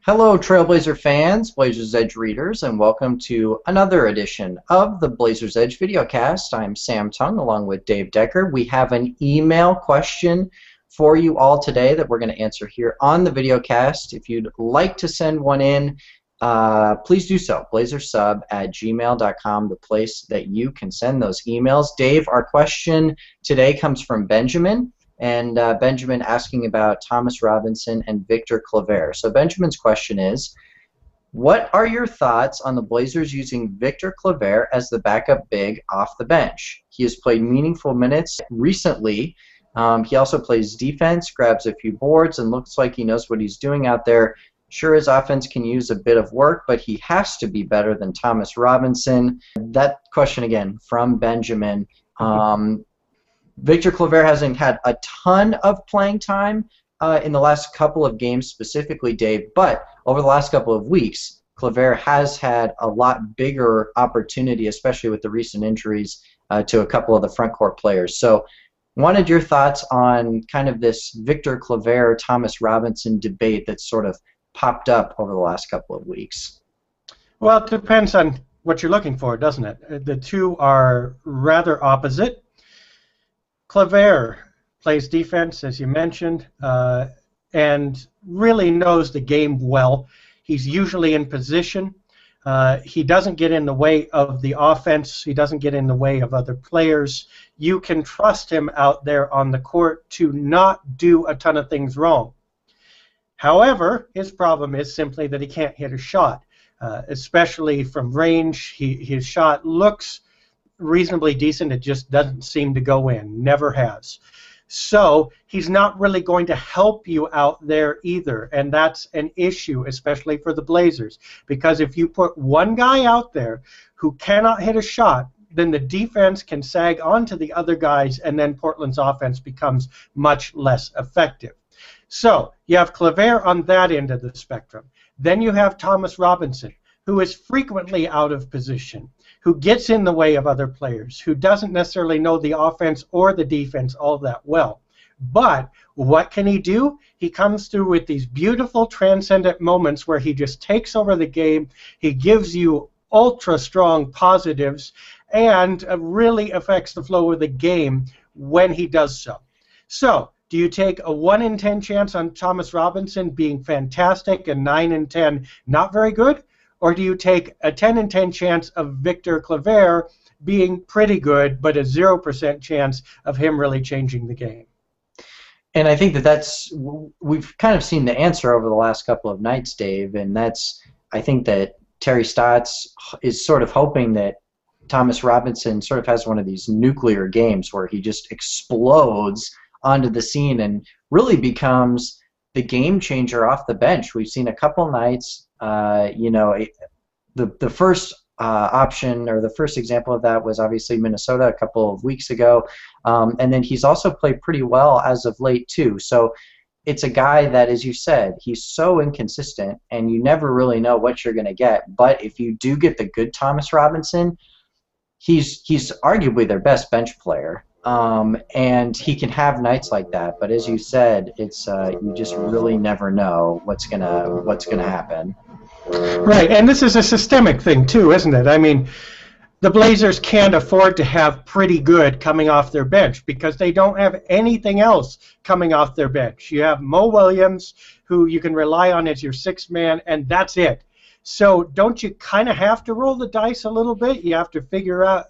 Hello, Trailblazer fans, Blazers Edge readers, and welcome to another edition of the Blazers Edge Videocast. I'm Sam Tung along with Dave Decker. We have an email question for you all today that we're going to answer here on the Videocast. If you'd like to send one in, please do so. blazersub@gmail.com, the place that you can send those emails. Dave, our question today comes from Benjamin. And Benjamin asking about Thomas Robinson and Victor Claver. So Benjamin's question is, what are your thoughts on the Blazers using Victor Claver as the backup big off the bench? He has played meaningful minutes recently. He also plays defense, grabs a few boards, and looks like he knows what he's doing out there. Sure, his offense can use a bit of work, but he has to be better than Thomas Robinson. That question again from Benjamin. Victor Claver hasn't had a ton of playing time in the last couple of games specifically, Dave, but over the last couple of weeks, Claver has had a lot bigger opportunity, especially with the recent injuries to a couple of the front court players. So wanted your thoughts on kind of this Victor Claver, Thomas Robinson debate that's sort of popped up over the last couple of weeks. Well, it depends on what you're looking for, doesn't it? The two are rather opposite. Claver plays defense, as you mentioned, and really knows the game well. He's usually in position. He doesn't get in the way of the offense. He doesn't get in the way of other players. You can trust him out there on the court to not do a ton of things wrong. However, his problem is simply that he can't hit a shot, especially from range. His shot looks reasonably decent. It just doesn't seem to go in. Never has. So he's not really going to help you out there either, and that's an issue, especially for the Blazers, because if you put one guy out there who cannot hit a shot, then the defense can sag onto the other guys, and then Portland's offense becomes much less effective. So you have Claver on that end of the spectrum. Then you have Thomas Robinson, who is frequently out of position, who gets in the way of other players, who doesn't necessarily know the offense or the defense all that well. But what can he do? He comes through with these beautiful transcendent moments where he just takes over the game, he gives you ultra strong positives, and really affects the flow of the game when he does so. So, do you take a 1 in 10 chance on Thomas Robinson being fantastic and 9 in 10 not very good? Or do you take a 10 in 10 chance of Victor Claver being pretty good, but a 0% chance of him really changing the game? And I think we've kind of seen the answer over the last couple of nights, Dave, and I think that Terry Stotts is sort of hoping that Thomas Robinson sort of has one of these nuclear games where he just explodes onto the scene and really becomes the game changer off the bench. We've seen a couple nights. The first option, or the first example of that, was obviously Minnesota a couple of weeks ago, and then he's also played pretty well as of late too. So it's a guy that, as you said, he's so inconsistent, and you never really know what you're going to get. But if you do get the good Thomas Robinson, he's arguably their best bench player. And he can have nights like that, but as you said, it's you just really never know what's gonna happen. Right, and this is a systemic thing too, isn't it? I mean, the Blazers can't afford to have pretty good coming off their bench because they don't have anything else coming off their bench. You have Mo Williams, who you can rely on as your sixth man, and that's it. So don't you kind of have to roll the dice a little bit? You have to figure out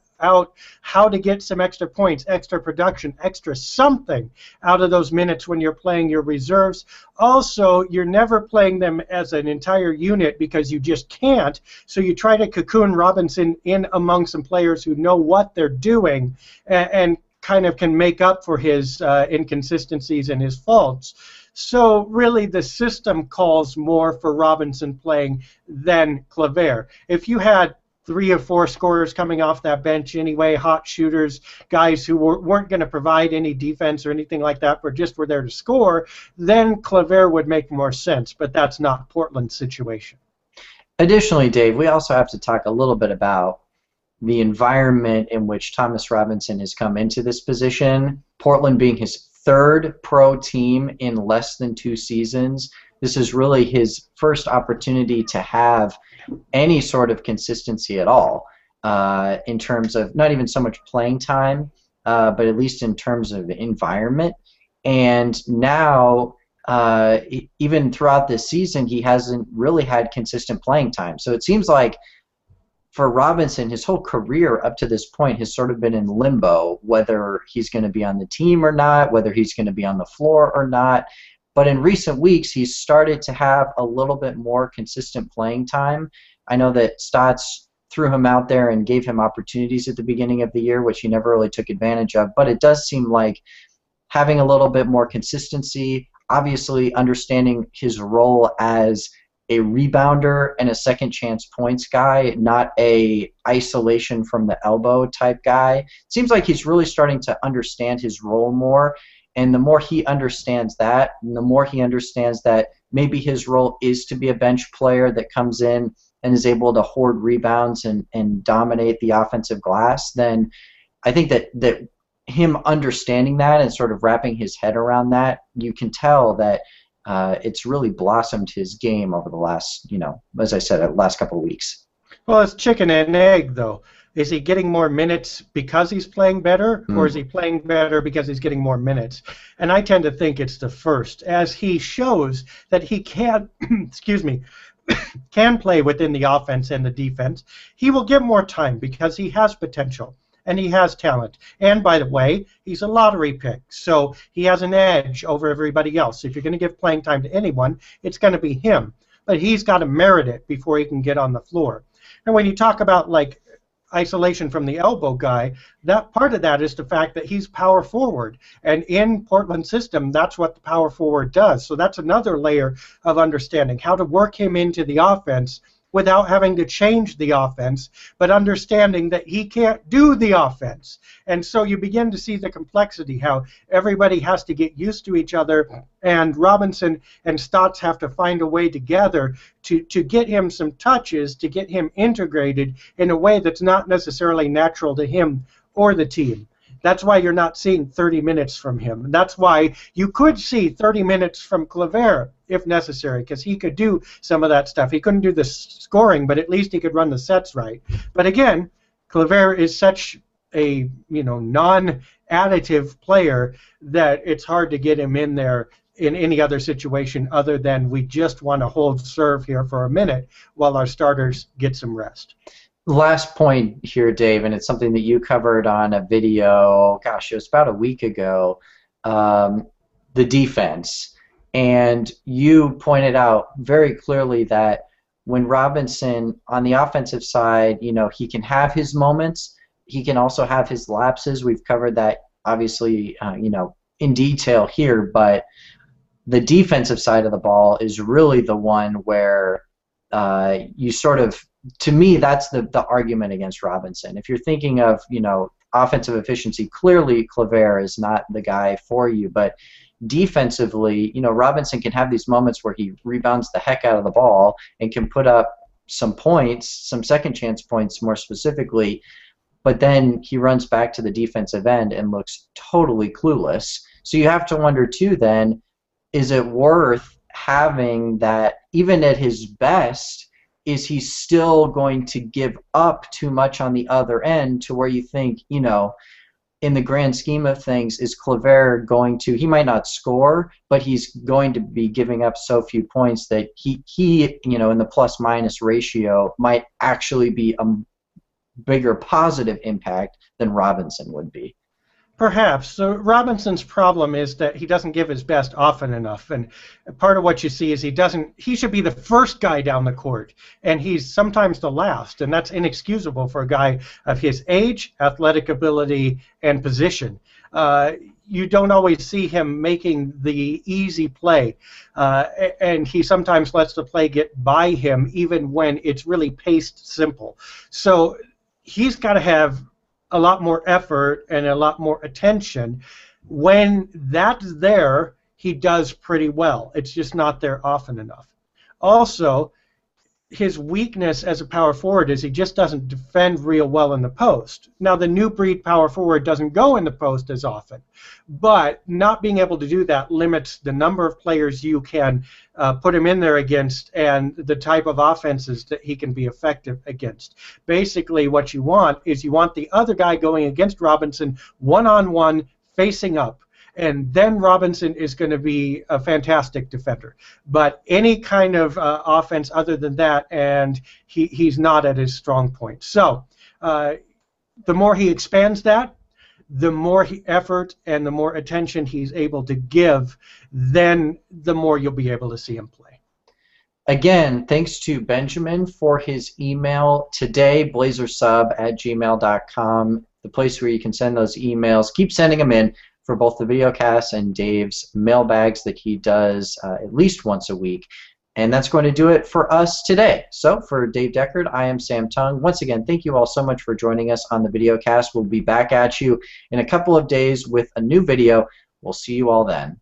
how to get some extra points, extra production, extra something out of those minutes when you're playing your reserves. Also, you're never playing them as an entire unit because you just can't, so you try to cocoon Robinson in among some players who know what they're doing and kind of can make up for his inconsistencies and his faults. So really the system calls more for Robinson playing than Claver. If you had 3 or 4 scorers coming off that bench anyway, hot shooters, guys who weren't going to provide any defense or anything like that, but just were there to score, then Claver would make more sense. But that's not Portland's situation. Additionally, Dave, we also have to talk a little bit about the environment in which Thomas Robinson has come into this position, Portland being his third pro team in less than 2 seasons. This is really his first opportunity to have any sort of consistency at all, in terms of not even so much playing time, but at least in terms of environment. And now, even throughout this season, he hasn't really had consistent playing time. So it seems like for Robinson, his whole career up to this point has sort of been in limbo, whether he's going to be on the team or not, whether he's going to be on the floor or not. But in recent weeks, he's started to have a little bit more consistent playing time. I know that Stotts threw him out there and gave him opportunities at the beginning of the year, which he never really took advantage of. But it does seem like having a little bit more consistency, obviously understanding his role as a rebounder and a second chance points guy, not a isolation from the elbow type guy. It seems like he's really starting to understand his role more, and the more he understands that, and the more he understands that maybe his role is to be a bench player that comes in and is able to hoard rebounds and dominate the offensive glass, then I think that him understanding that and sort of wrapping his head around that, you can tell that it's really blossomed his game over the last, as I said, the last couple of weeks. Well, it's chicken and egg, though. Is he getting more minutes because he's playing better, or is he playing better because he's getting more minutes? And I tend to think it's the first, as he shows that he can, excuse me, can play within the offense and the defense. He will get more time because he has potential. And he has talent. And by the way, he's a lottery pick, so he has an edge over everybody else. If you're going to give playing time to anyone, it's going to be him. But he's got to merit it before he can get on the floor. And when you talk about like isolation from the elbow guy, that part of that is the fact that he's power forward. And in Portland's system, that's what the power forward does. So that's another layer of understanding how to work him into the offense without having to change the offense, but understanding that he can't do the offense. And so you begin to see the complexity, how everybody has to get used to each other, and Robinson and Stotts have to find a way together to get him some touches, to get him integrated in a way that's not necessarily natural to him or the team. That's why you're not seeing 30 minutes from him. That's why you could see 30 minutes from Claver if necessary, because he could do some of that stuff. He couldn't do the scoring, but at least he could run the sets right. But again, Claver is such a non-additive player that it's hard to get him in there in any other situation other than we just want to hold serve here for a minute while our starters get some rest. Last point here, Dave, and it's something that you covered on a video, gosh, it was about a week ago, the defense. And you pointed out very clearly that when Robinson, on the offensive side, he can have his moments. He can also have his lapses. We've covered that, obviously, in detail here. But the defensive side of the ball is really the one where you sort of, to me, that's the argument against Robinson. If you're thinking of, offensive efficiency, clearly Claver is not the guy for you. But defensively, Robinson can have these moments where he rebounds the heck out of the ball and can put up some points, some second chance points more specifically, but then he runs back to the defensive end and looks totally clueless. So you have to wonder too then, is it worth having that, even at his best, is he still going to give up too much on the other end to where you think, in the grand scheme of things, is Claver going to, he might not score, but he's going to be giving up so few points that he in the plus-minus ratio might actually be a bigger positive impact than Robinson would be. Perhaps. So Robinson's problem is that he doesn't give his best often enough, and part of what you see is he should be the first guy down the court, and he's sometimes the last, and that's inexcusable for a guy of his age, athletic ability, and position. You don't always see him making the easy play, and he sometimes lets the play get by him even when it's really paced simple. So he's got to have a lot more effort and a lot more attention. When that's there, he does pretty well. It's just not there often enough. Also, his weakness as a power forward is he just doesn't defend real well in the post. Now, the new breed power forward doesn't go in the post as often, but not being able to do that limits the number of players you can put him in there against and the type of offenses that he can be effective against. Basically, what you want is you want the other guy going against Robinson one-on-one, facing up. And then Robinson is going to be a fantastic defender. But any kind of offense other than that, and he's not at his strong point. So the more he expands that, the more effort and the more attention he's able to give, then the more you'll be able to see him play. Again, thanks to Benjamin for his email today, blazersub@gmail.com, the place where you can send those emails. Keep sending them in for both the Videocast and Dave's mailbags that he does at least once a week. And that's going to do it for us today. So for Dave Deckard, I am Sam Tung. Once again, thank you all so much for joining us on the Videocast. We'll be back at you in a couple of days with a new video. We'll see you all then.